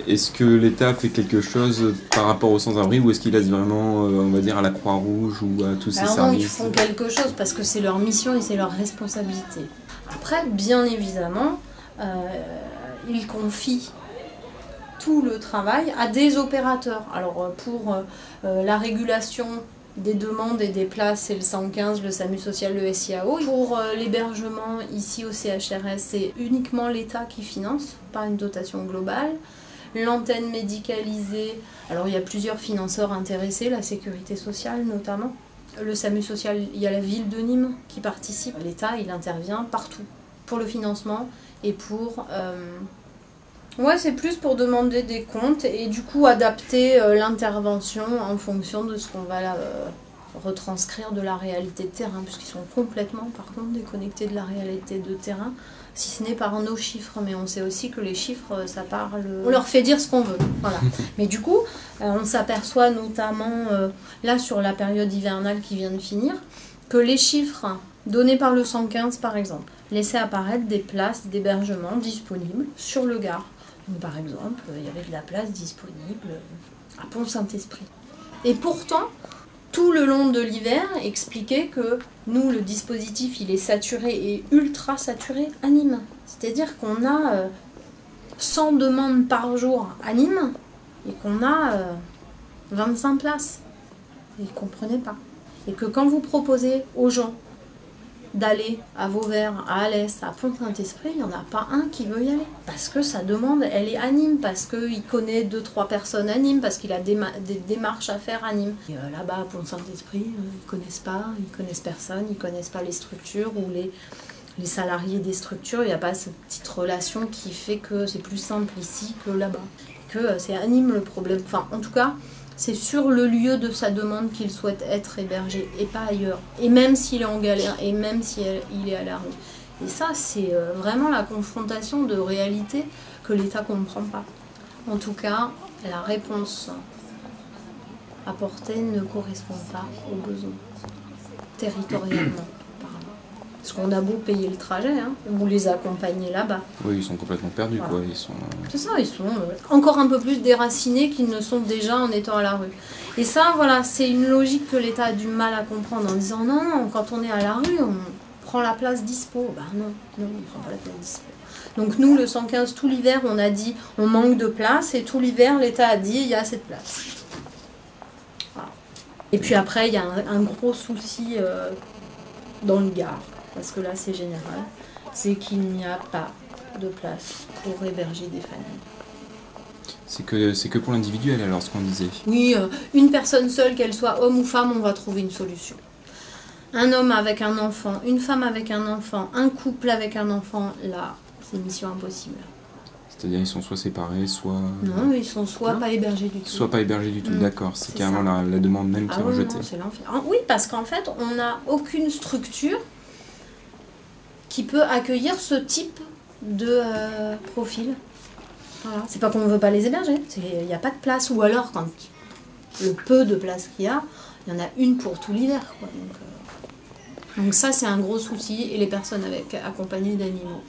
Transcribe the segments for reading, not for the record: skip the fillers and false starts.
Est-ce que l'État fait quelque chose par rapport aux sans-abri ou est-ce qu'il laisse vraiment, on va dire, à la Croix-Rouge ou à tous ces Alors non, ils services? font quelque chose parce que c'est leur mission et c'est leur responsabilité. Après, bien évidemment, ils confient tout le travail à des opérateurs. Alors pour la régulation des demandes et des places, c'est le 115, le SAMU social, le SIAO. Pour l'hébergement ici au CHRS, c'est uniquement l'État qui finance, pas une dotation globale. L'antenne médicalisée, alors il y a plusieurs financeurs intéressés, la sécurité sociale notamment. Le SAMU social, il y a la ville de Nîmes qui participe. L'État, il intervient partout pour le financement et pour... Ouais, c'est plus pour demander des comptes et du coup adapter l'intervention en fonction de ce qu'on va retranscrire de la réalité de terrain, puisqu'ils sont complètement, par contre, déconnectés de la réalité de terrain, si ce n'est par nos chiffres. Mais on sait aussi que les chiffres, ça parle... On leur fait dire ce qu'on veut, voilà. Mais du coup, on s'aperçoit notamment, là, sur la période hivernale qui vient de finir, que les chiffres donnés par le 115, par exemple, laissaient apparaître des places d'hébergement disponibles sur le Gard. Donc, par exemple, il y avait de la place disponible à Pont-Saint-Esprit. Et pourtant, tout le long de l'hiver, expliquait que nous, le dispositif, il est saturé et ultra saturé à Nîmes. C'est-à-dire qu'on a 100 demandes par jour à Nîmes et qu'on a 25 places. Ils ne comprenaient pas. Et que quand vous proposez aux gens d'aller à Vauvert, à Alès, à Pont-Saint-Esprit, il n'y en a pas un qui veut y aller. Parce que sa demande, elle est à Nîmes, parce qu'il connaît 2-3 personnes à Nîmes, parce qu'il a des démarches à faire à Nîmes. Et là-bas, à Pont-Saint-Esprit, ils ne connaissent pas, ils connaissent personne, ils ne connaissent pas les structures ou les salariés des structures. Il n'y a pas cette petite relation qui fait que c'est plus simple ici que là-bas. Que c'est à Nîmes le problème. Enfin, en tout cas, c'est sur le lieu de sa demande qu'il souhaite être hébergé et pas ailleurs. Et même s'il est en galère, et même s'il est à la rue. Et ça, c'est vraiment la confrontation de réalité que l'État ne comprend pas. En tout cas, la réponse apportée ne correspond pas aux besoins, territorialement. Parce qu'on a beau payer le trajet, hein, ou les accompagner là-bas. Oui, ils sont complètement perdus, voilà. Quoi. Ils sont... C'est ça, ils sont encore un peu plus déracinés qu'ils ne sont déjà en étant à la rue. Et ça, voilà, c'est une logique que l'État a du mal à comprendre en disant non, non, quand on est à la rue, on prend la place dispo. Ben non, non, on ne prend pas la place dispo. Donc nous, le 115, tout l'hiver, on a dit on manque de place, et tout l'hiver, l'État a dit il y a cette place. Voilà. Et puis après, il y a un gros souci dans le Gard. Parce que là c'est général, c'est qu'il n'y a pas de place pour héberger des familles. C'est que pour l'individuel alors, ce qu'on disait. Oui, une personne seule, qu'elle soit homme ou femme, on va trouver une solution. Un homme avec un enfant, une femme avec un enfant, un couple avec un enfant, là, c'est mission impossible. C'est-à-dire ils sont soit séparés, soit... Non, ils sont soit pas hébergés du tout. Soit pas hébergés du tout, d'accord. C'est carrément la demande même qui est rejetée. C'est l'enfer. Oui, parce qu'en fait, on n'a aucune structure qui peut accueillir ce type de profil. Voilà. C'est pas qu'on ne veut pas les héberger, il n'y a pas de place. Ou alors, quand le peu de place qu'il y a, il y en a une pour tout l'hiver. Donc ça, c'est un gros souci. Et les personnes accompagnées d'animaux.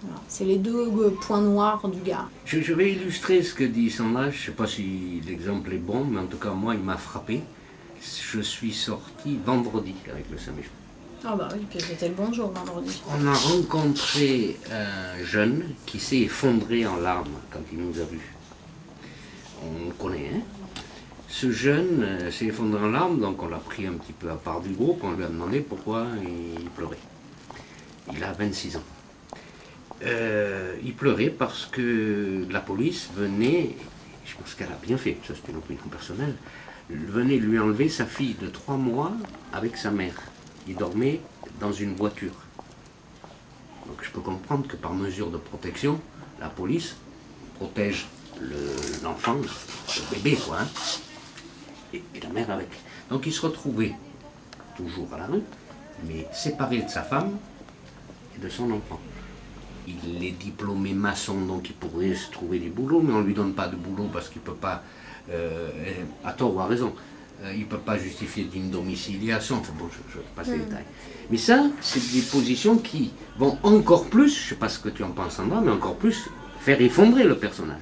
Voilà. C'est les deux points noirs du Gard. Je vais illustrer ce que dit Sandra. Je ne sais pas si l'exemple est bon, mais en tout cas, moi, il m'a frappé. Je suis sorti vendredi avec le SAMU. Ah bah oui, puis c'était le bon jour vendredi. On a rencontré un jeune qui s'est effondré en larmes quand il nous a vus. On le connaît, hein. Ce jeune s'est effondré en larmes, donc on l'a pris un petit peu à part du groupe, on lui a demandé pourquoi il pleurait. Il a 26 ans. Il pleurait parce que la police venait, je pense qu'elle a bien fait, ça c'était une opinion personnelle, venait lui enlever sa fille de 3 mois avec sa mère. Il dormait dans une voiture. Donc je peux comprendre que par mesure de protection, la police protège l'enfant, le bébé, quoi, hein, et la mère avec. Donc il se retrouvait toujours à la rue, mais séparé de sa femme et de son enfant. Il est diplômé maçon, donc il pourrait se trouver du boulot, mais on ne lui donne pas de boulot parce qu'il ne peut pas, à tort ou à raison, il ne peut pas justifier d'une domiciliation, enfin bon, je passe les détails. Mais ça, c'est des positions qui vont encore plus, je ne sais pas ce que tu en penses Sandra, mais encore plus faire effondrer le personnage.